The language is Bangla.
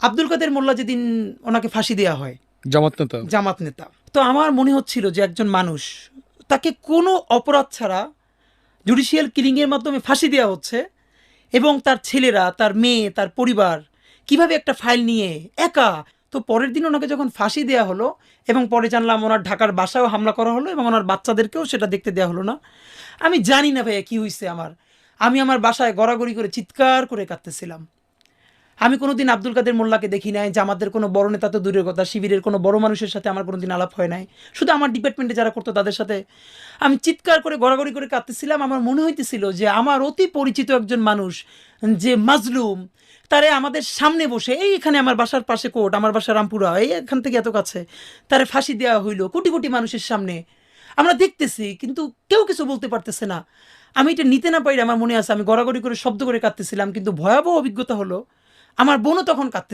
আব্দুল কাদের মোল্লা যেদিন ওনাকে ফাঁসি দেওয়া হয়, জামাত নেতা, তো আমার মনে হচ্ছিল যে একজন মানুষ, তাকে কোনো অপরাধ ছাড়া জুডিশিয়াল কিলিংয়ের মাধ্যমে ফাঁসি দেওয়া হচ্ছে, এবং তার ছেলেরা, তার মেয়ে, তার পরিবার কিভাবে একটা ফাইল নিয়ে একা। তো পরের দিন ওনাকে যখন ফাঁসি দেওয়া হলো, এবং পরে জানলাম ওনার ঢাকার বাসায়ও হামলা করা হলো, এবং ওনার বাচ্চাদেরকেও সেটা দেখতে দেওয়া হলো না। আমি জানি না ভাইয়া কী হয়েছে আমি আমার বাসায় গড়াগড়ি করে চিৎকার করে কাঁদতেছিলাম। আমি কোনোদিন আব্দুল কাদের মোল্লাকে দেখি নাই, জামাতের কোনো বড় নেতা তো দূরের কথা, শিবিরের কোনো বড় মানুষের সাথে আমার কোনোদিন আলাপ হয় নাই, শুধু আমার ডিপার্টমেন্টে যারা করতো তাদের সাথে। আমি চিৎকার করে গড়াগড়ি করে কাঁদতেছিলাম। আমার মনে হইতেছিল যে আমার অতি পরিচিত একজন মানুষ, যে মাজলুম, তারে আমাদের সামনে বসে, এইখানে আমার বাসার পাশে কোর্ট, আমার বাসা রামপুরা, এই এখান থেকে এত কাছে, তারে ফাঁসি দেওয়া হইলো কোটি কোটি মানুষের সামনে, আমরা দেখতেছি, কিন্তু কেউ কিছু বলতে পারতেছে না। আমি এটা নিতে না পারি, আমার মনে আছে আমি গড়াগড়ি করে শব্দ করে কাঁদতেছিলাম। কিন্তু ভয়াবহ অভিজ্ঞতা হলো, আমার বোনও তখন কাঁদতে